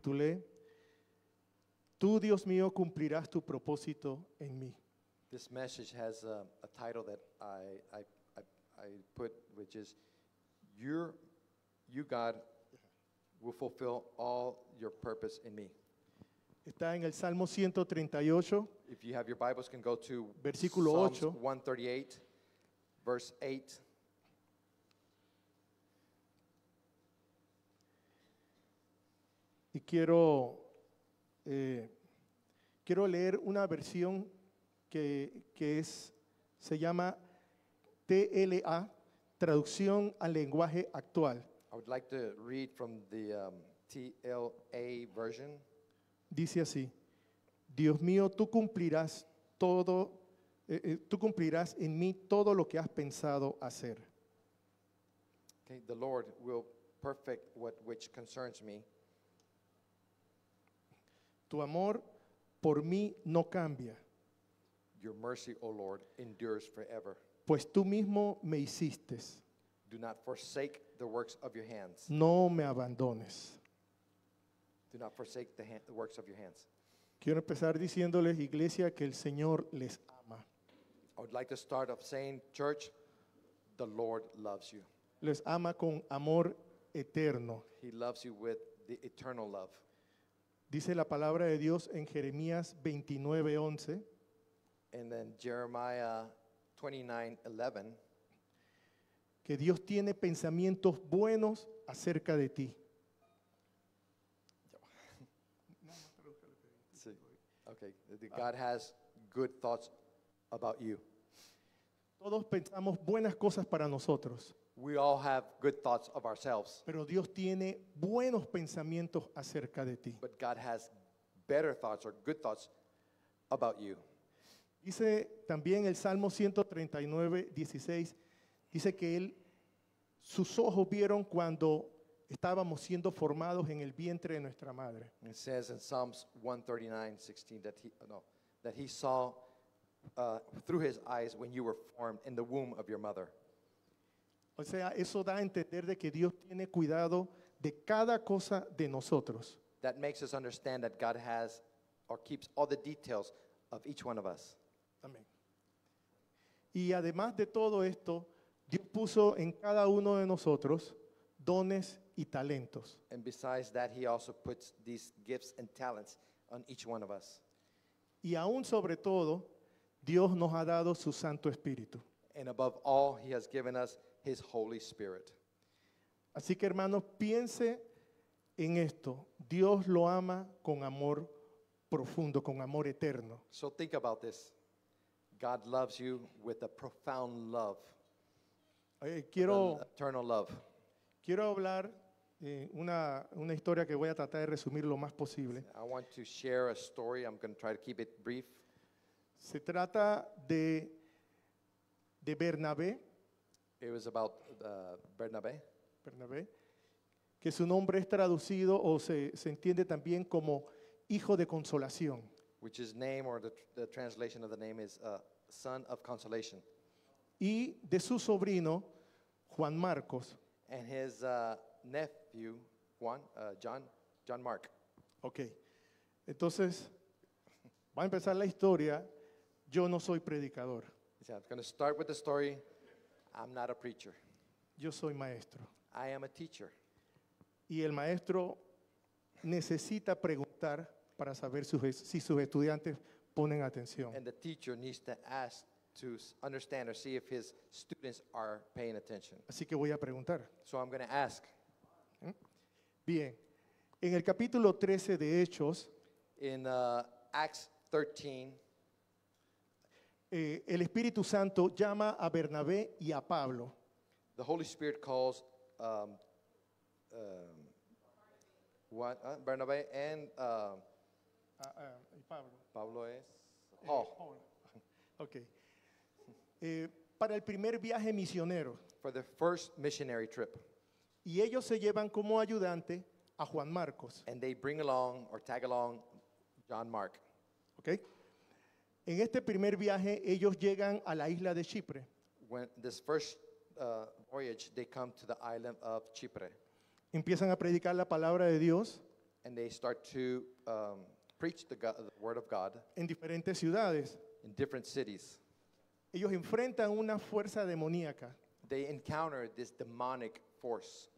titulé Tú, Dios mío, cumplirás tu propósito en mí. This message has a title that I put, which is, You, God, will fulfill all your purpose in me. Está en el Salmo 138, If you have your Bibles, can go to Versículo Psalms 8. 138, verse 8. y quiero leer una versión que se llama TLA, Traducción al Lenguaje Actual. I would like to read from the TLA version. Dice así: Dios mío, tú cumplirás en mí todo lo que has pensado hacer. Okay, the Lord will perfect which concerns me. Tu amor por mí no cambia, Your mercy, O Lord, endures forever. pues tú mismo me hiciste. Do not forsake the works of your hands. No me abandones. Do not forsake the works of your hands. Quiero empezar diciéndoles, iglesia, que el Señor les ama. I would like to start off saying, church, the Lord loves you. Les ama con amor eterno. He loves you with the eternal love. Dice la palabra de Dios en Jeremías 29:11, And then Jeremiah 29:11, que Dios tiene pensamientos buenos acerca de ti. okay, God has good thoughts about you. Todos pensamos buenas cosas para nosotros, We all have good thoughts of ourselves, pero Dios tiene buenos pensamientos acerca de ti. but God has better thoughts or good thoughts about you. Dice también el Salmo 139:16, dice que sus ojos vieron cuando estábamos siendo formados en el vientre de nuestra madre. It says in Psalms 139:16 that he saw through his eyes when you were formed in the womb of your mother. O sea, eso da a entender de que Dios tiene cuidado de cada cosa de nosotros. That makes us understand that God has or keeps all the details of each one of us. Amén. Y además de todo esto, Dios puso en cada uno de nosotros dones y talentos. And besides that, he also puts these gifts and talents on each one of us. Y aún sobre todo, Dios nos ha dado su Santo Espíritu. And above all, he has given us his Holy Spirit. Así que hermanos, piense en esto. Dios lo ama con amor profundo, con amor eterno. So think about this. God loves you with a profound love, Quiero an eternal love. hablar una historia que voy a tratar de resumir lo más posible. I want to share a story. I'm going to try to keep it brief. Se trata de Bernabé, It was about Bernabé, que su nombre es traducido o se entiende también como hijo de consolación. which his name or the translation of the name is son of consolation. Y de su sobrino, Juan Marcos. And his nephew, John Mark. Ok, entonces va a empezar la historia. Yo no soy predicador, So I'm going to start with the story. I'm not a preacher. yo soy maestro. I am a teacher. Y el maestro necesita preguntar para saber si sus estudiantes ponen atención. And the teacher needs to ask to understand or see if his students are paying attention. Así que voy a preguntar. So I'm going to ask. Bien, en el capítulo 13 de Hechos, In Acts 13, el Espíritu Santo llama a Bernabé y a Pablo. the Holy Spirit calls Bernabé and Y Pablo. Pablo es Paul Ok. Para el primer viaje misionero. for the first missionary trip. Y ellos se llevan como ayudante a Juan Marcos. And they bring along or tag along John Mark. ¿Ok? En este primer viaje ellos llegan a la isla de Chipre. When this first voyage, they come to the island of Chipre. Empiezan a predicar la palabra de Dios. and they start to preach the word of God en diferentes ciudades. in different cities. Ellos enfrentan una fuerza demoníaca. They encounter this demonic force.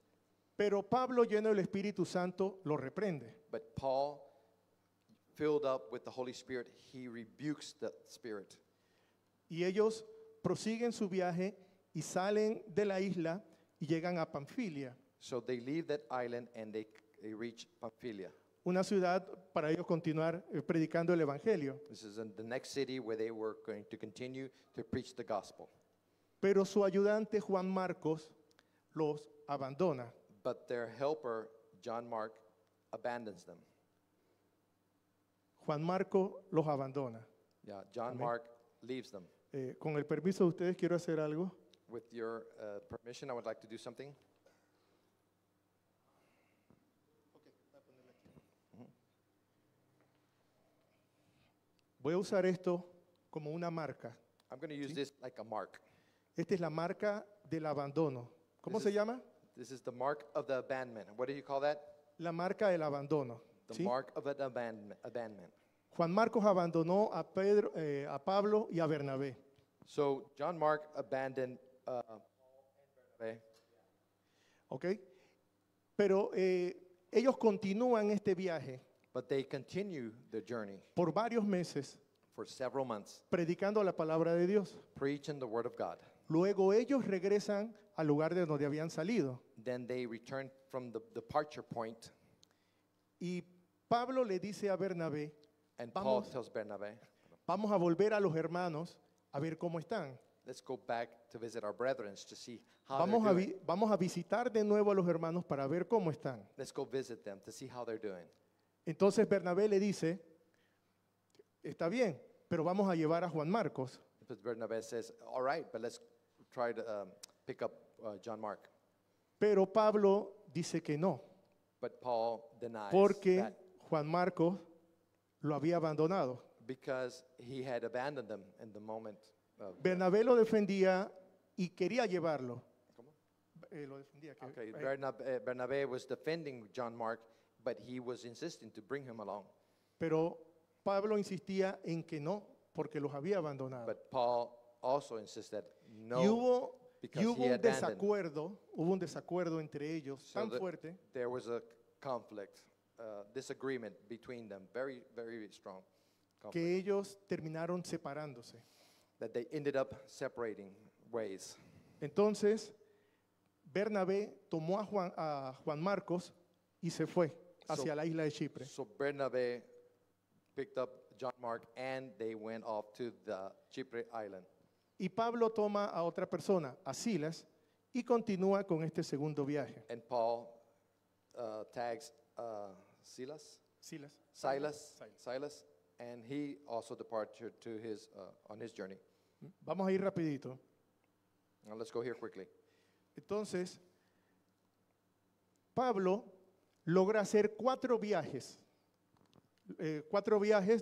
Pero Pablo, lleno del Espíritu Santo, lo reprende. But Paul, filled up with the Holy Spirit, he rebukes the spirit. Y ellos prosiguen su viaje y salen de la isla y llegan a Panfilia, So they leave that island and they reach Pamphylia. una ciudad para ellos continuar predicando el Evangelio. This is in the next city where they were going to continue to preach the gospel. Pero su ayudante Juan Marcos los abandona. But their helper, John Mark, abandons them. Juan Marcos los abandona. Yeah, John Amen. Mark leaves them. Con el permiso de ustedes, quiero hacer algo. With your permission, I would like to do something. Voy a usar esto como una marca. I'm going to use this like a mark. Esta es la marca del abandono. ¿Cómo This se is- llama? This is the mark of the abandonment. What do you call that? La marca del abandono. The ¿sí? mark of an abandonment. Juan Marcos abandonó a Pedro, a Pablo y a Bernabé. So John Mark abandoned Bernabé, ¿Ok? Pero ellos continúan este viaje but they continue the journey por varios meses for several months, predicando la palabra de Dios. preaching the word of God. Luego ellos regresan al lugar de donde habían salido. Then they return from the departure point, Y Pablo le dice a Bernabé, and Paul Vamos. tells Bernabé, vamos a volver a los hermanos a ver cómo están. let's go back to visit our brethren to see how Vamos they're a, doing. vamos a visitar de nuevo a los hermanos para ver cómo están. Let's go visit them to see how they're doing. Entonces Bernabé le dice, está bien, pero vamos a llevar a Juan Marcos. But Bernabé says, all right, but let's try to pick up John Mark. Pero Pablo dice que no, But Paul denies porque that Juan Marcos lo había abandonado. because he had abandoned them in the moment of Bernabé lo defendía y quería llevarlo. ¿Cómo? Lo defendía. Okay, Bernabé was defending John Mark, but he was insisting to bring him along. Pero Pablo insistía en que no, porque los había abandonado. But Paul also insisted y no, hubo, because y he hubo un abandoned. hubo un desacuerdo entre ellos So tan the- fuerte There was a conflict, disagreement between them, very, very strong conflict, que ellos terminaron separándose. that they ended up separating ways. Entonces, Bernabé tomó a Juan Marcos y se fue hacia la isla de Chipre. So Bernabé picked up John Mark and they went off to the Chipre island. Y Pablo toma a otra persona, a Silas, y continúa con este segundo viaje. And Paul tags Silas, and he also departed to his on his journey. Vamos a ir rapidito. Now let's go here quickly. Entonces, Pablo logra hacer 4 viajes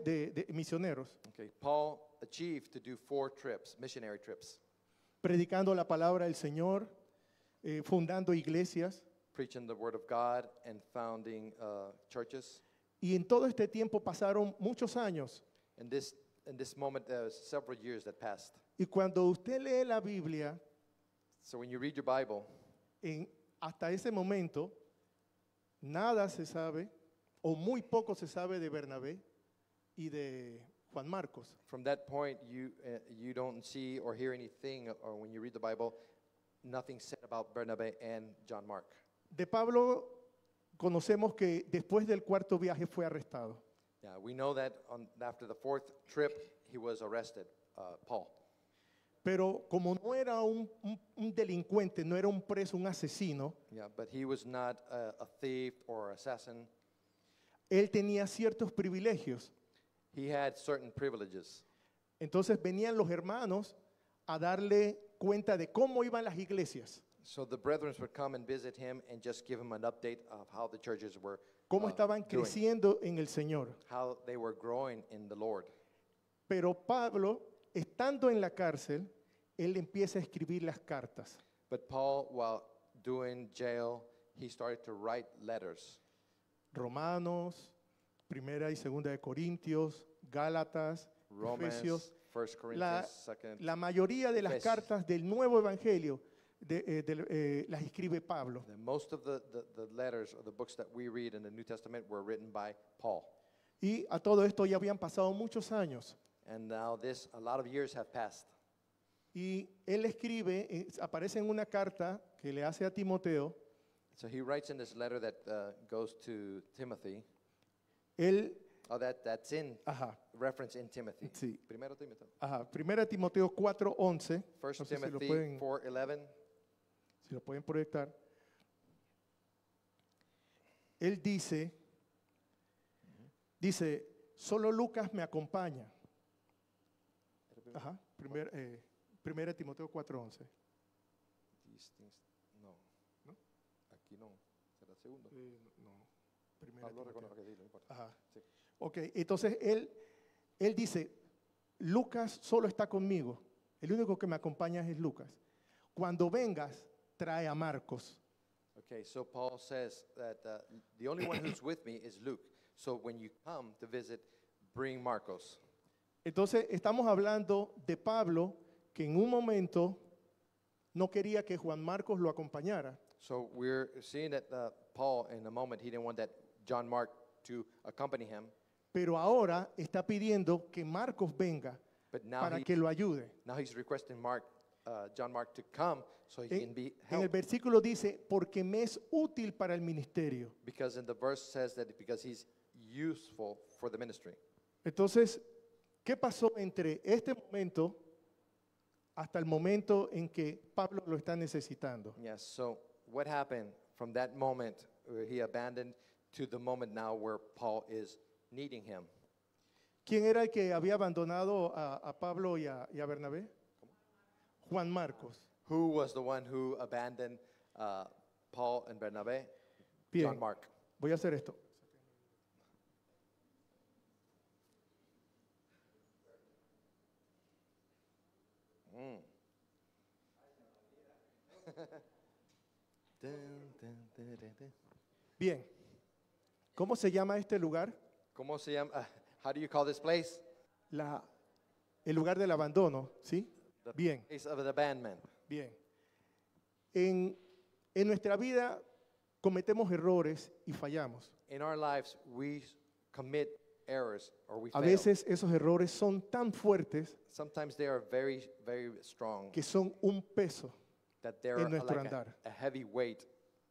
de misioneros, Okay, Paul achieved to do 4 trips, missionary trips, predicando la palabra del Señor, fundando iglesias. preaching the word of God and founding churches. Y en todo este tiempo pasaron muchos años. In this moment, several years that passed. Y cuando usted lee la Biblia, So when you read your Bible, hasta ese momento, nada se sabe, o muy poco se sabe de Bernabé y de Juan Marcos. from that point, you don't see or hear anything, or when you read the Bible, nothing said about Bernabé and John Mark. De Pablo conocemos que después del 4º viaje fue arrestado. Yeah, we know that after the 4th trip, he was arrested, Paul. Pero como no era un delincuente, no era un preso, un asesino, Yeah, but he was not a thief or assassin. él tenía ciertos privilegios. He had certain privileges. Entonces venían los hermanos a darle cuenta de cómo iban las iglesias, So the brethren would come and visit him and just give him an update of how the churches were cómo estaban doing, creciendo en el Señor. how they were growing in the Lord. Pero Pablo, estando en la cárcel, él empieza a escribir las cartas. But Paul, while doing jail, he started to write letters. Romanos, Primera y Segunda de Corintios, Gálatas, Romans, Efesios. 1 La, Corinthians, 2. la mayoría de las Efesios. cartas del Nuevo Evangelio las escribe Pablo. Most of the letters or the books that we read in the New Testament were written by Paul. Y a todo esto ya habían pasado muchos años. And now a lot of years have passed. Y él escribe, aparece en una carta que le hace a Timoteo. So he writes in this letter that goes to Timothy. Él, Oh, that's in ajá, reference in Timothy. sí, Primero Timoteo. ajá, Primera Timoteo 4:11. 1 No sé si lo Timothy pueden- 4:11. Si lo pueden proyectar. Él dice, solo Lucas me acompaña. Ajá, Primera Timoteo 4:11. These things, no. ¿No? Aquí no. Será segundo. No, Primera Pablo Timoteo. reconoce que sí, no importa. Ajá. Sí. Ok, entonces él dice, Lucas solo está conmigo. El único que me acompaña es Lucas. Cuando vengas, trae a Marcos. Okay, so Paul says that the only one who's with me is Luke. So when you come to visit, bring Marcos. Entonces estamos hablando de Pablo, que en un momento no quería que Juan Marcos lo acompañara. So we're seeing that Paul, in a moment, he didn't want that John Mark to accompany him, Pero ahora está pidiendo que Marcos venga but now, para que lo ayude. now he's requesting John Mark to come so he can be En el helped. versículo dice, porque me es útil para el ministerio. Because in the verse says that because he's useful for the ministry. Entonces, ¿qué pasó entre este momento hasta el momento en que Pablo lo está necesitando? Yes, so what happened from that moment where he abandoned to the moment now where Paul is needing him? ¿Quién era el que había abandonado a Pablo y a Bernabé? Juan Marcos. Who was the one who abandoned Paul and Bernabé? Bien, John Mark. voy a hacer esto. Bien, ¿cómo se llama este lugar? ¿Cómo se llama? How do you call this place? El lugar del abandono, ¿sí? The Bien, place of the abandonment. bien. En nuestra vida cometemos errores y fallamos. In our lives, we commit errors or we A fail. veces esos errores son tan fuertes Sometimes they are very, very strong que son un peso, that they're en nuestro like andar. a heavy weight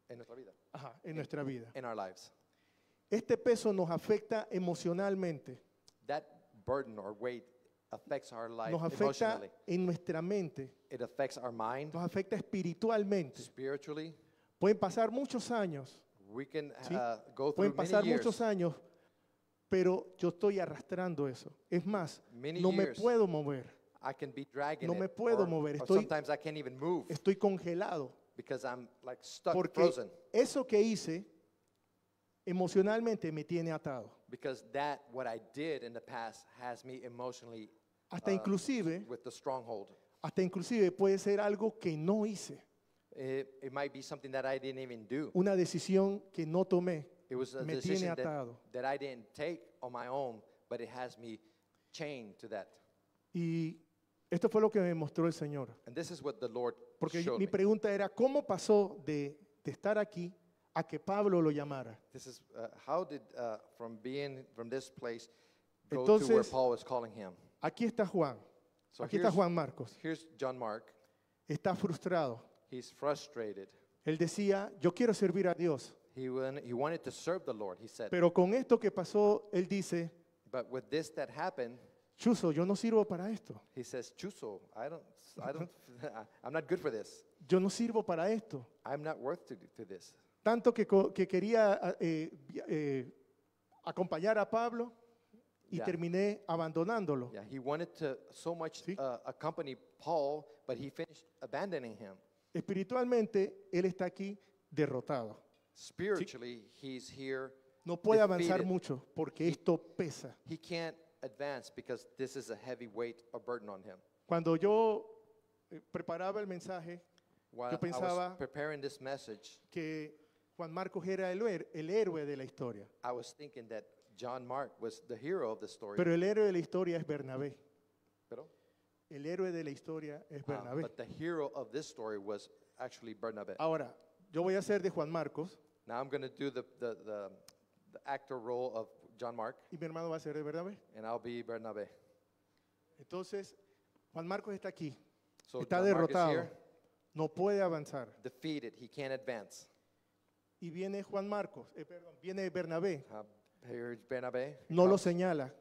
en nuestra vida, ajá, en nuestra vida. in our lives. Este peso nos afecta emocionalmente, That burden or weight affects our life nos afecta emotionally. en nuestra mente, It affects our mind, nos afecta espiritualmente. spiritually. Pueden pasar muchos años, We can ¿sí? go through pueden pasar many muchos years. años, pero yo estoy arrastrando eso. Es más, Many no me years. puedo mover, I can be dragging No me it, puedo or, mover, or estoy- sometimes I can't even move estoy congelado. because I'm like stuck, Porque frozen. eso que hice emocionalmente me tiene atado. Because that, what I did in the past, has me emotionally Hasta inclusive, with the stronghold. puede ser algo que no hice, It might be something that I didn't even do. una decisión que no tomé, It was a me tiene decision atado. that I didn't take on my own, but it has me chained to that. Y esto fue lo que me mostró el Señor. And this is what the Lord Porque showed mi me. pregunta era, ¿cómo pasó de estar aquí a que Pablo lo llamara? This is how did from this place go to where Entonces, Paul was calling him. Aquí está Juan, So aquí está Juan Marcos. here's John Mark. Está frustrado. He's frustrated. Él decía, yo quiero servir a Dios. He wanted to serve the Lord, he said. Pero con esto que pasó, él dice, But with this that happened, Chuzo, yo no sirvo para esto. he says, Chuso, I'm not good for this. Yo no sirvo para esto. I'm not worth to this. Tanto que quería acompañar a Pablo y Yeah. terminé abandonándolo. Yeah, he wanted to so much Sí. accompany Paul, but he finished abandoning him. Espiritualmente, él está aquí derrotado. Spiritually, he's here. No puede avanzar defeated. mucho porque esto pesa. He can't advance because this is a heavy weight or burden on him. Cuando yo preparaba el mensaje, While Yo I was pensaba- preparing this message, que Juan Marcos era el héroe de la historia. I was thinking that John Mark was the hero of the story. Pero el héroe de la historia es Bernabé. Pero, El héroe de la historia es Bernabé. but the hero of this story was actually Barnabas. Ahora, yo voy a hacer de Juan Marcos Now I'm going to do the actor role of John Mark, y mi hermano va a ser de Bernabé. and I'll be Barnabas. Entonces, Juan Marcos está aquí, So está John Mark is derrotado, here, no puede avanzar. defeated. He can't advance. Y viene Juan Marcos, viene Bernabé, Here's Barnabas. He no lo comes. señala,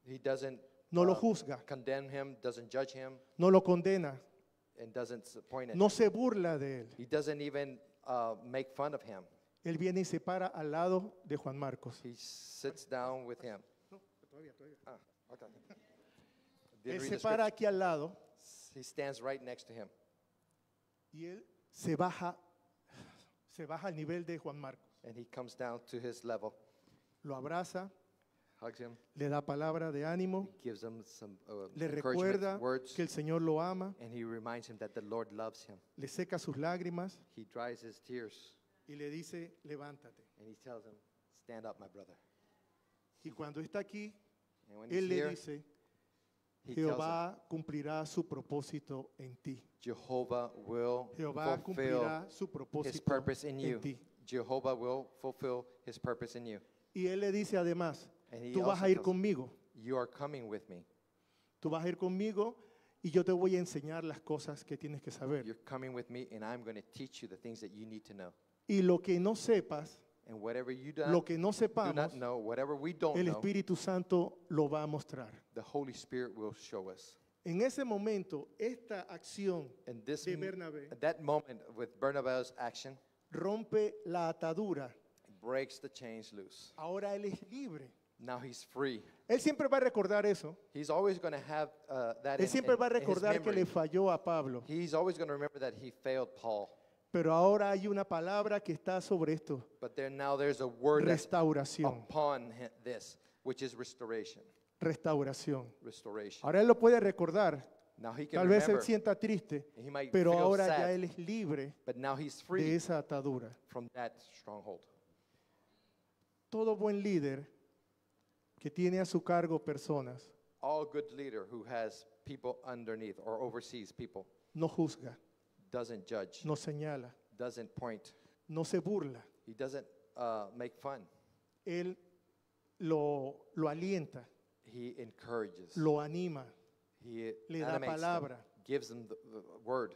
He doesn't no lo juzga, condemn him, doesn't judge him, no lo condena, and doesn't point at no him. se burla de él. He doesn't even make fun of him. Él viene y se para al lado de Juan Marcos. He sits down with him. Ah, okay. Didn't Él read se the para script. aquí al lado He stands right next to him, y él se baja al nivel de Juan Marcos. and he comes down to his level, Lo abraza, hugs him, le da palabra de ánimo, gives him some le encouragement recuerda words, que el Señor lo ama, and he reminds him that the Lord loves him. le seca sus lágrimas He dries his tears, y le dice, levántate. and he tells him, "Stand up, my brother." Y cuando está aquí, And when he's él le here, dice, he tells him, Jehová cumplirá su propósito en ti. Jehovah will Jehová fulfill cumplirá su his propósito purpose in you. en ti. Jehovah will fulfill his purpose in you. Y él le dice además, And he tú vas also a ir tells- conmigo, You are coming with me. tú vas a ir conmigo y yo te voy a enseñar las cosas que tienes que saber. You're coming with me, and I'm going to teach you the things that you need to know. Y lo que no sepas, And whatever you lo que no do sepamos, not know, whatever we don't el know, Espíritu Santo lo va a mostrar. the Holy Spirit will show us. En ese momento, esta acción And this, de Bernabé at that moment, with Barnabas' action, rompe la atadura. breaks the chains loose. Ahora él es libre. Now he's free. Él siempre va a recordar eso. He's always going to have that Él siempre va a in his recordar que memory. le falló a Pablo. He's always going to remember that he failed Paul. Pero ahora hay una palabra que está sobre esto. But now there's a word that's Restauración. upon this, which is restoration. Restauración. Restoration. Ahora él lo puede recordar. Now he can Tal vez él remember, sienta triste, and he might pero feel ahora sad, ya él es libre but now he's de free esa atadura. from that stronghold. Todo buen líder que tiene a su cargo personas All good leader who has people underneath or oversees people no juzga, doesn't judge, no señala, doesn't point, no se burla. he doesn't make fun. Él lo alienta, He encourages, lo anima, he le da animates them, palabra. gives them the word.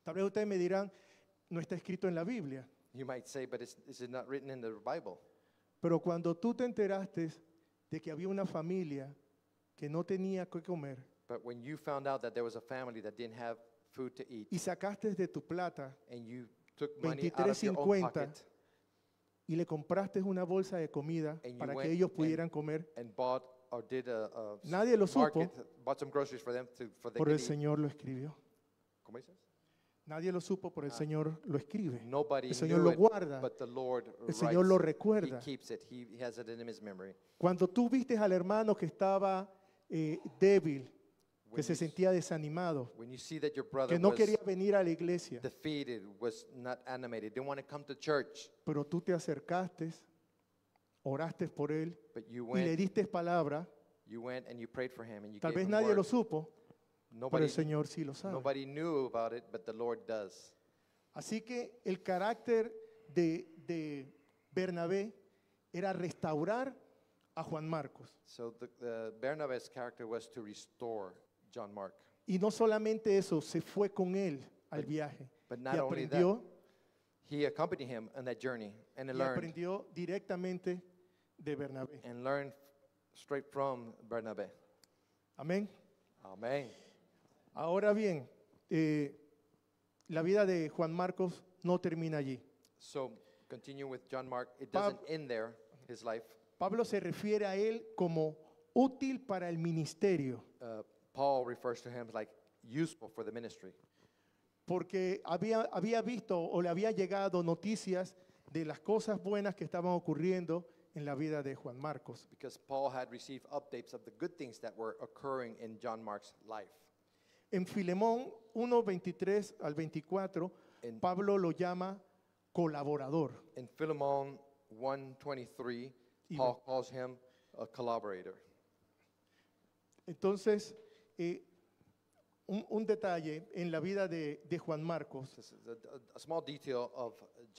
Tal vez ustedes me dirán, no está escrito en la Biblia, You might say, but is it not written in the Bible? pero cuando tú te enteraste de que había una familia que no tenía que comer But when you found out that there was a family that didn't have food to eat, y sacaste de tu plata and you took money out of your own 23.50 pocket y le compraste una bolsa de comida And you para que went ellos and- pudieran comer, and bought or did a Nadie lo market, supo. bought some groceries for them for they por could el eat. Señor lo escribió. ¿Cómo dices? Nadie lo supo, por el Señor lo escribe. Nobody El Señor knew lo it, guarda. but the Lord El Señor lo writes. recuerda. He keeps it. He has it in his memory. Cuando tú viste al hermano que estaba débil, que When se you, sentía desanimado, when you see that your brother que no was quería venir a la iglesia, defeated, was not animated, didn't want to come to church, pero tú te acercaste, oraste por él but you y le went, diste palabra. you went and you prayed for him and you Tal gave vez him nadie word. lo supo, pero Nobody, el Señor sí lo sabe. nobody knew about it, but the Lord does. Así que el carácter de Bernabé era restaurar a Juan Marcos. So the Barnabas character was to restore John Mark. Y no solamente eso, se fue con él al viaje But y not only that, aprendió, he accompanied him on that journey and y learned aprendió directamente de Bernabé. and learned straight from Barnabas. Amén. Amen. Ahora bien, la vida de Juan Marcos no termina allí. So continue with John Mark. It Pab- doesn't end there, his life. Pablo se refiere a él como útil para el ministerio, Paul refers to him like useful for the ministry porque había visto o le había llegado noticias de las cosas buenas que estaban ocurriendo en la vida de Juan Marcos. because Paul had received updates of the good things that were occurring in John Mark's life. En Filemón 1:23 al 24, En- Pablo lo llama colaborador. In Philemon 1:23, Y Paul calls him a collaborator. Entonces, un detalle en la vida de Juan Marcos. This is a small detail of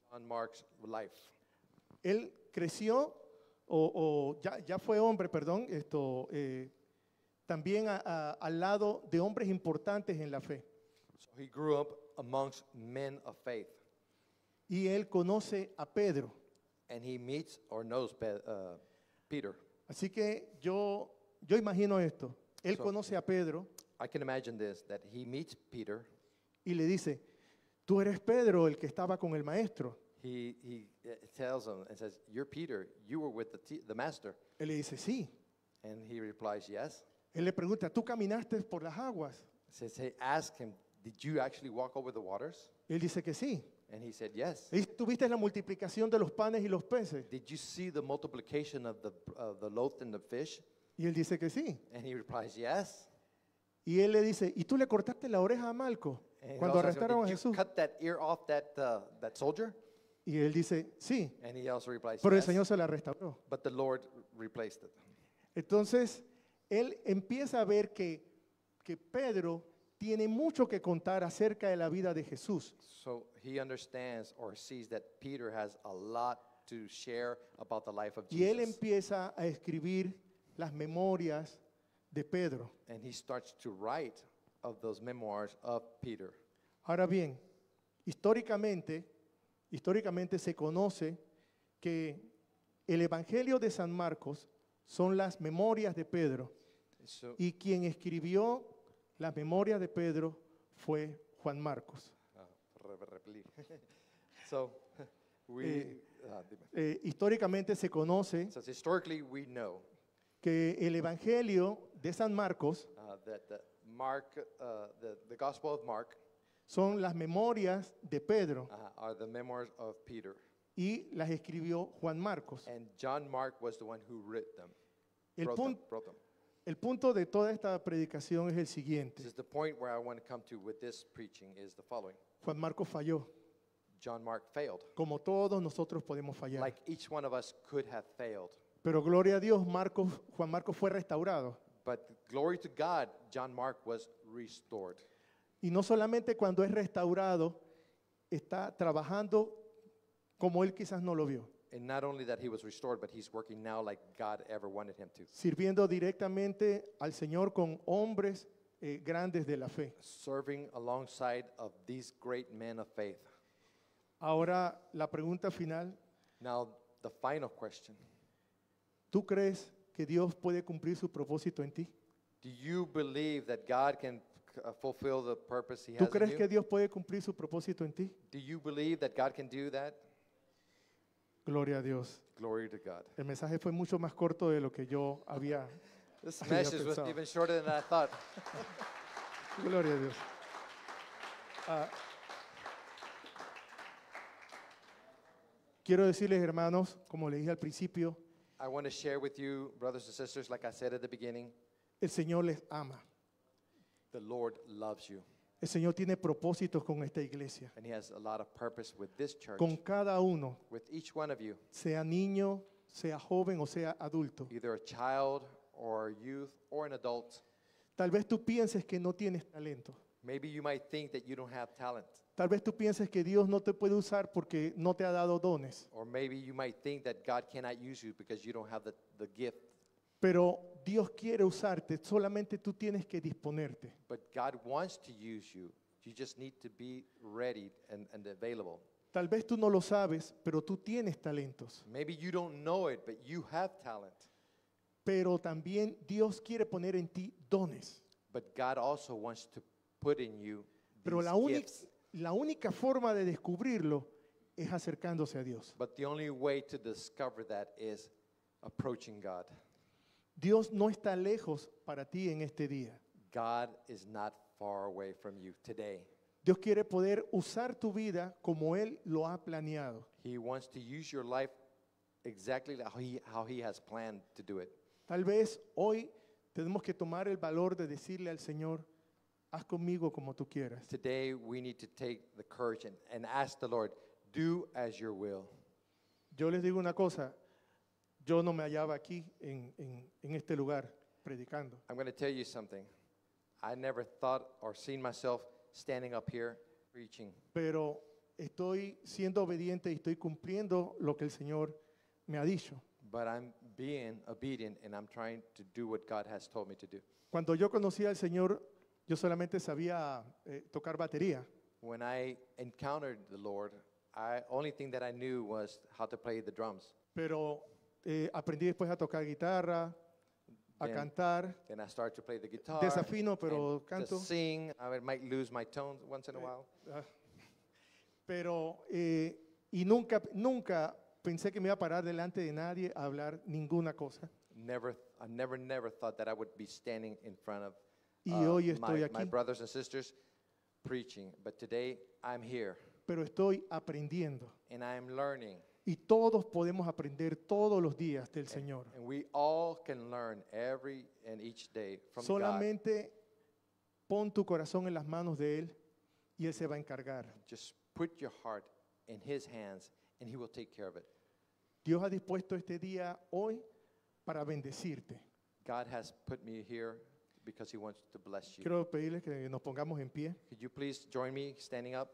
John Mark's life. Él creció, ya fue hombre, perdón, también al lado de hombres importantes en la fe. So he grew up amongst men of faith, Y él conoce a Pedro. and he meets or knows Peter. Así que yo imagino esto. Él So- conoce a Pedro I can imagine this, that he meets Peter. y le dice, tú eres Pedro, el que estaba con el maestro. He tells him and says, "You're Peter. You were with the master." Él le dice, sí. And he replies, "Yes." Él le pregunta, ¿tú caminaste por las aguas? Says, "Hey, ask him, did you actually walk over the waters?" Él dice que sí. And he said, "Yes." Él dice, ¿tuviste la multiplicación de los panes y los peces? Did you see the multiplication of the loaf and the fish? Y él dice que sí. And he replies, "Yes." Y él le dice, ¿y tú le cortaste la oreja a Malco And he cuando also asks him, arrestaron a "Did you Jesús? cut that ear off that soldier?" Y él dice, sí, And he also replies, pero el "Yes." Señor se la restauró. But the Lord replaced it. Entonces, él empieza a ver que Pedro tiene mucho que contar acerca de la vida de Jesús. So he understands or sees that Peter has a lot to share about the life of Y él Jesus. empieza a escribir las memorias de Pedro. And he starts to write of those memoirs of Peter. Ahora bien, históricamente se conoce que el Evangelio de San Marcos son las memorias de Pedro. So, Y quien escribió las memorias de Pedro fue Juan Marcos. so we, dime. Históricamente se conoce So historically we know que el Evangelio de San Marcos that the Gospel of Mark son las memorias de Pedro are the memoirs of Peter. y las escribió Juan Marcos. And John Mark was the one who wrote them. El, wrote them, pun- wrote them. el punto de toda esta predicación es el siguiente. This is the point where I want to come to with this preaching is the following. Juan Marcos falló, John Mark failed. como todos nosotros podemos fallar. Like each one of us could have failed. Pero gloria a Dios, Juan Marcos fue restaurado. But glory to God, John Mark was restored. Y no solamente cuando es restaurado, está trabajando como él quizás no lo vio, And not only that he was restored, but he's working now like God ever wanted him to. sirviendo directamente al Señor con hombres grandes de la fe. Serving alongside of these great men of faith. Ahora, la pregunta final, Now, the final question. ¿tú crees que Dios puede cumplir su propósito en ti? Do you believe that God can fulfill the purpose he ¿Tú has in crees you? que Dios puede cumplir su propósito en ti? Do you believe that God can do that? Gloria a Dios. Glory to God. El mensaje fue mucho más corto de lo que yo había. This Había message was pensado. even shorter than I thought. Gloria a Dios. Ah, quiero decirles, hermanos, como le dije al principio, I want to share with you, brothers and sisters, like I said at the beginning, el Señor les ama. the Lord loves you. El Señor tiene propósitos con esta iglesia, And he has a lot of purpose with this church, con cada uno, with each one of you, sea niño, sea joven o sea adulto. either a child or a youth or an adult. Tal vez tú pienses que no tienes talento. Maybe you might think that you don't have talent. Tal vez tú pienses que Dios no te puede usar porque no te ha dado dones. Or maybe you might think that God cannot use you because you don't have the gift. Pero Dios quiere usarte, solamente tú tienes que disponerte. But God wants to use you. You just need to be ready and available. Tal vez tú no lo sabes, pero tú tienes talentos. Maybe you don't know it, but you have talent. Pero también Dios quiere poner en ti dones. But God also wants to put in you Pero these gifts. la única forma de descubrirlo es acercándose a Dios. But the only way to discover that is approaching God. Dios no está lejos para ti en este día. God is not far away from you today. Dios quiere poder usar tu vida como Él lo ha planeado. He wants to use your life exactly how he has planned to do it. Tal vez hoy tenemos que tomar el valor de decirle al Señor, haz conmigo como tú quieras. Today we need to take the courage and ask the Lord, do as your will. Yo les digo una cosa, yo no me hallaba aquí en este lugar predicando, I'm going to tell you something. I never thought or seen myself standing up here preaching, pero estoy siendo obediente y estoy cumpliendo lo que el Señor me ha dicho. but I'm being obedient and I'm trying to do what God has told me to do. Cuando yo conocí al Señor, yo solamente sabía tocar batería, When I encountered the Lord, only thing that I knew was how to play the drums. pero aprendí después a tocar guitarra, a Then- cantar, Then I started to play the guitar. desafino, pero and canto. to sing. I might lose my tones once in a while. Ah, Pero, y nunca pensé que me iba a parar delante de nadie a hablar ninguna cosa. I never thought that I would be standing in front of Y hoy estoy my aquí, brothers and sisters preaching. But today I'm here pero estoy aprendiendo. and I'm learning. Y todos podemos aprender todos los días del Señor. And we all can learn every and each day from God. Solamente pon tu corazón en las manos de Él y Él se va a encargar. Just put your heart in His hands and He will take care of it. Dios ha dispuesto este día hoy para bendecirte. God has put me here because He wants to bless you. Quiero pedirles que nos pongamos en pie. Could you please join me standing up?